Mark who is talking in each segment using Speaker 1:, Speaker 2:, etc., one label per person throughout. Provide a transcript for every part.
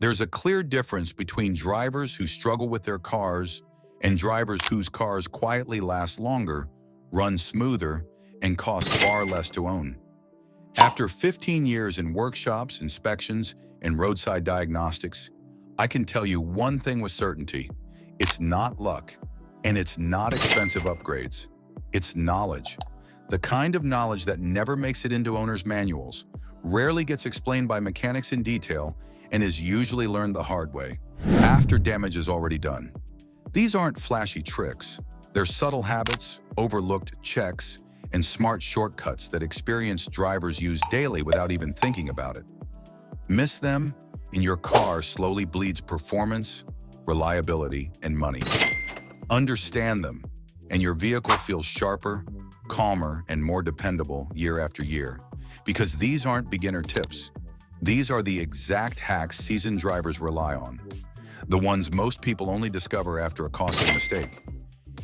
Speaker 1: There's a clear difference between drivers who struggle with their cars and drivers whose cars quietly last longer, run smoother, and cost far less to own. After 15 years in workshops, inspections, and roadside diagnostics, I can tell you one thing with certainty. It's not luck, and it's not expensive upgrades. It's knowledge. The kind of knowledge that never makes it into owners' manuals, rarely gets explained by mechanics in detail, and is usually learned the hard way, after damage is already done. These aren't flashy tricks. They're subtle habits, overlooked checks, and smart shortcuts that experienced drivers use daily without even thinking about it. Miss them, and your car slowly bleeds performance, reliability, and money. Understand them, and your vehicle feels sharper, calmer, and more dependable year after year. Because these aren't beginner tips. These are the exact hacks seasoned drivers rely on. The ones most people only discover after a costly mistake.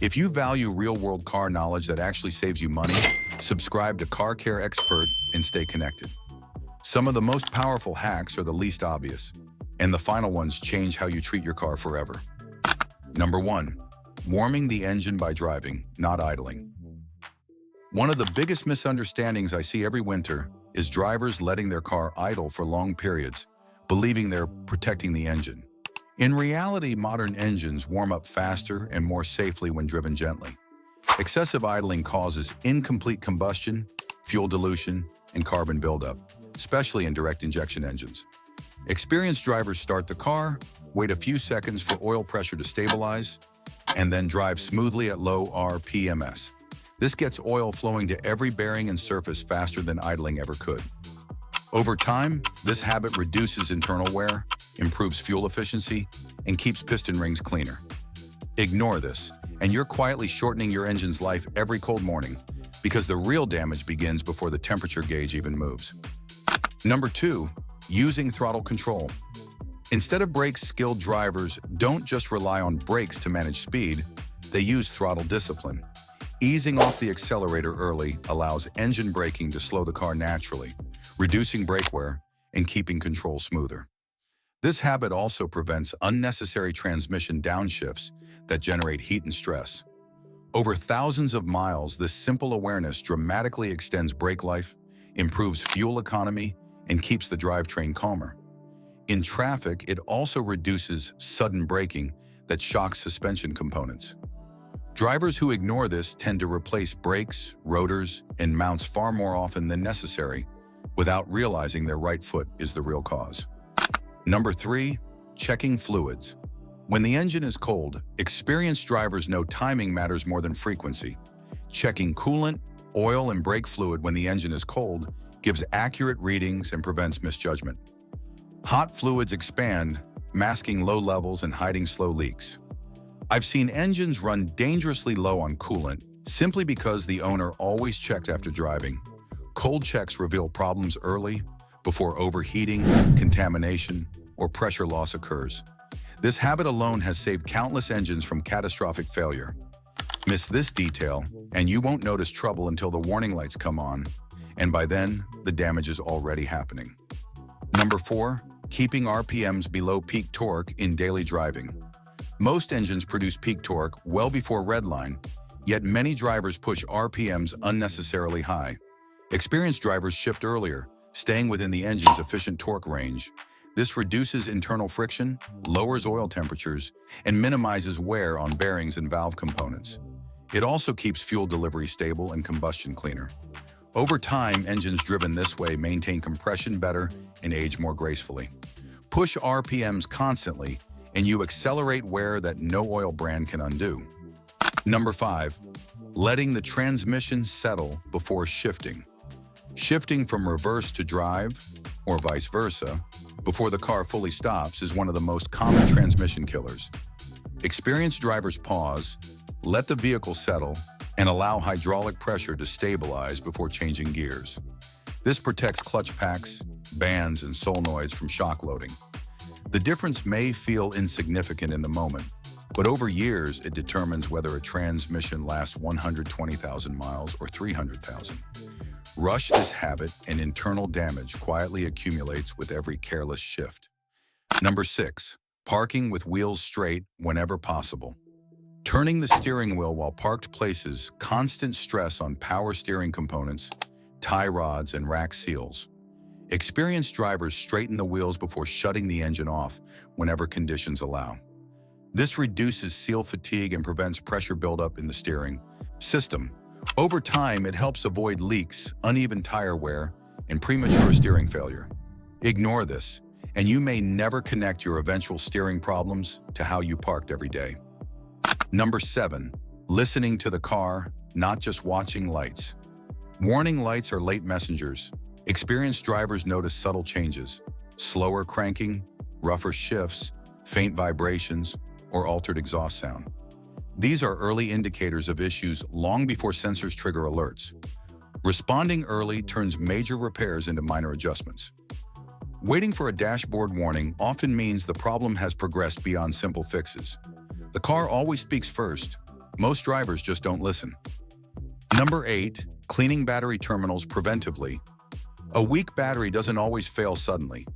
Speaker 1: If you value real-world car knowledge that actually saves you money, subscribe to Car Care Xpert and stay connected. Some of the most powerful hacks are the least obvious, and the final ones change how you treat your car forever. Number 1. Warming the engine by driving, not idling. One of the biggest misunderstandings I see every winter is drivers letting their car idle for long periods, believing they're protecting the engine. In reality, modern engines warm up faster and more safely when driven gently. Excessive idling causes incomplete combustion, fuel dilution, and carbon buildup, especially in direct injection engines. Experienced drivers start the car, wait a few seconds for oil pressure to stabilize, and then drive smoothly at low RPMs. This gets oil flowing to every bearing and surface faster than idling ever could. Over time, this habit reduces internal wear, improves fuel efficiency, and keeps piston rings cleaner. Ignore this, and you're quietly shortening your engine's life every cold morning, because the real damage begins before the temperature gauge even moves. Number 2, using throttle control. Instead of brakes, skilled drivers don't just rely on brakes to manage speed, they use throttle discipline. Easing off the accelerator early allows engine braking to slow the car naturally, reducing brake wear and keeping control smoother. This habit also prevents unnecessary transmission downshifts that generate heat and stress. Over thousands of miles, this simple awareness dramatically extends brake life, improves fuel economy, and keeps the drivetrain calmer. In traffic, it also reduces sudden braking that shocks suspension components. Drivers who ignore this tend to replace brakes, rotors, and mounts far more often than necessary, without realizing their right foot is the real cause. Number 3, checking fluids. When the engine is cold, experienced drivers know timing matters more than frequency. Checking coolant, oil, and brake fluid when the engine is cold gives accurate readings and prevents misjudgment. Hot fluids expand, masking low levels and hiding slow leaks. I've seen engines run dangerously low on coolant simply because the owner always checked after driving. Cold checks reveal problems early, before overheating, contamination, or pressure loss occurs. This habit alone has saved countless engines from catastrophic failure. Miss this detail, and you won't notice trouble until the warning lights come on, and by then, the damage is already happening. Number 4, keeping RPMs below peak torque in daily driving. Most engines produce peak torque well before redline, yet many drivers push RPMs unnecessarily high. Experienced drivers shift earlier, staying within the engine's efficient torque range. This reduces internal friction, lowers oil temperatures, and minimizes wear on bearings and valve components. It also keeps fuel delivery stable and combustion cleaner. Over time, engines driven this way maintain compression better and age more gracefully. Push RPMs constantly, and you accelerate wear that no oil brand can undo. Number 5, letting the transmission settle before shifting. Shifting from reverse to drive, or vice versa, before the car fully stops is one of the most common transmission killers. Experienced drivers pause, let the vehicle settle, and allow hydraulic pressure to stabilize before changing gears. This protects clutch packs, bands, and solenoids from shock loading. The difference may feel insignificant in the moment, but over years it determines whether a transmission lasts 120,000 miles or 300,000. Rush this habit and internal damage quietly accumulates with every careless shift. Number 6. Parking with wheels straight whenever possible. Turning the steering wheel while parked places constant stress on power steering components, tie rods, and rack seals. Experienced drivers straighten the wheels before shutting the engine off whenever conditions allow. This reduces seal fatigue and prevents pressure buildup in the steering system. Over time, it helps avoid leaks, uneven tire wear, and premature steering failure. Ignore this, and you may never connect your eventual steering problems to how you parked every day. Number 7. Listening to the car, not just watching lights. Warning lights are late messengers. Experienced drivers notice subtle changes: slower cranking, rougher shifts, faint vibrations, or altered exhaust sound. These are early indicators of issues long before sensors trigger alerts. Responding early turns major repairs into minor adjustments. Waiting for a dashboard warning often means the problem has progressed beyond simple fixes. The car always speaks first. Most drivers just don't listen. Number 8. Cleaning battery terminals preventively. A weak battery doesn't always fail suddenly.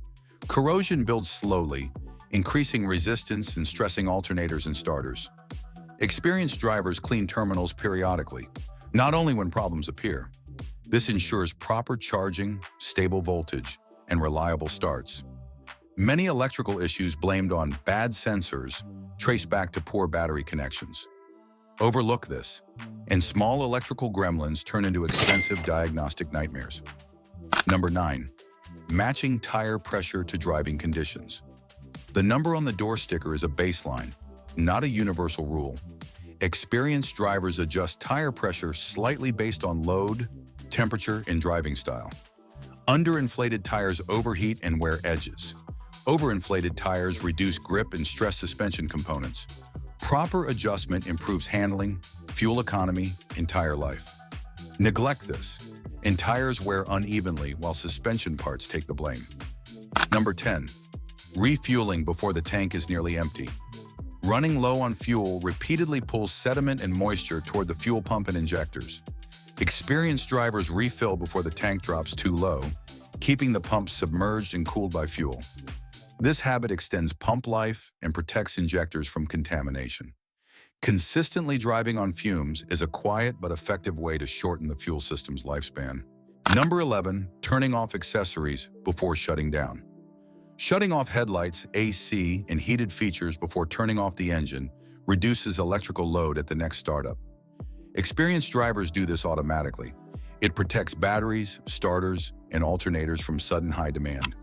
Speaker 1: Corrosion builds slowly, increasing resistance and stressing alternators and starters. Experienced drivers clean terminals periodically, not only when problems appear. This ensures proper charging, stable voltage, and reliable starts. Many electrical issues blamed on bad sensors trace back to poor battery connections. Overlook this, and small electrical gremlins turn into expensive diagnostic nightmares. Number 9. Matching tire pressure to driving conditions. The number on the door sticker is a baseline, not a universal rule. Experienced drivers adjust tire pressure slightly based on load, temperature, and driving style. Underinflated tires overheat and wear edges. Overinflated tires reduce grip and stress suspension components. Proper adjustment improves handling, fuel economy, and tire life. Neglect this, and tires wear unevenly while suspension parts take the blame. Number 10. Refueling before the tank is nearly empty. Running low on fuel repeatedly pulls sediment and moisture toward the fuel pump and injectors. Experienced drivers refill before the tank drops too low, keeping the pump submerged and cooled by fuel. This habit extends pump life and protects injectors from contamination. Consistently driving on fumes is a quiet but effective way to shorten the fuel system's lifespan. Number 11. Turning off accessories before shutting down. Shutting off headlights, AC, and heated features before turning off the engine reduces electrical load at the next startup. Experienced drivers do this automatically. It protects batteries, starters, and alternators from sudden high demand.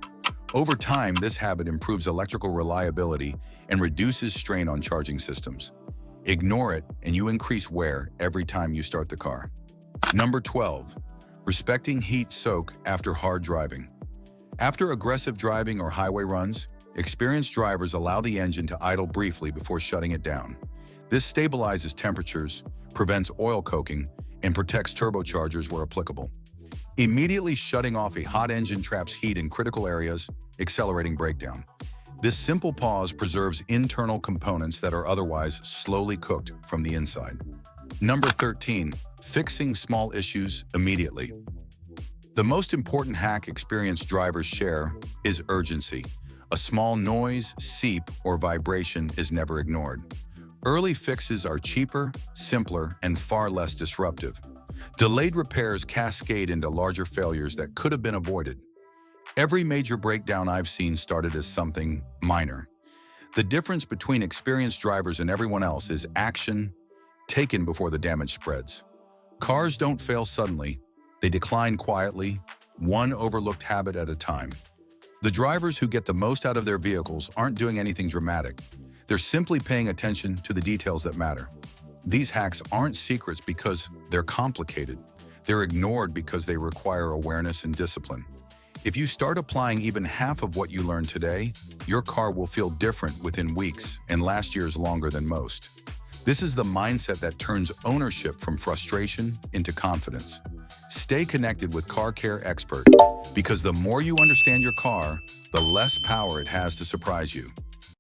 Speaker 1: Over time, this habit improves electrical reliability and reduces strain on charging systems. Ignore it, and you increase wear every time you start the car. Number 12. Respecting heat soak after hard driving. After aggressive driving or highway runs, experienced drivers allow the engine to idle briefly before shutting it down. This stabilizes temperatures, prevents oil coking, and protects turbochargers where applicable. Immediately shutting off a hot engine traps heat in critical areas, accelerating breakdown. This simple pause preserves internal components that are otherwise slowly cooked from the inside. Number 13. Fixing small issues immediately. The most important hack experienced drivers share is urgency. A small noise, seep, or vibration is never ignored. Early fixes are cheaper, simpler, and far less disruptive. Delayed repairs cascade into larger failures that could have been avoided. Every major breakdown I've seen started as something minor. The difference between experienced drivers and everyone else is action taken before the damage spreads. Cars don't fail suddenly. They decline quietly, one overlooked habit at a time. The drivers who get the most out of their vehicles aren't doing anything dramatic. They're simply paying attention to the details that matter. These hacks aren't secrets because they're complicated. They're ignored because they require awareness and discipline. If you start applying even half of what you learned today, your car will feel different within weeks and last years longer than most. This is the mindset that turns ownership from frustration into confidence. Stay connected with Car Care Xpert because the more you understand your car, the less power it has to surprise you.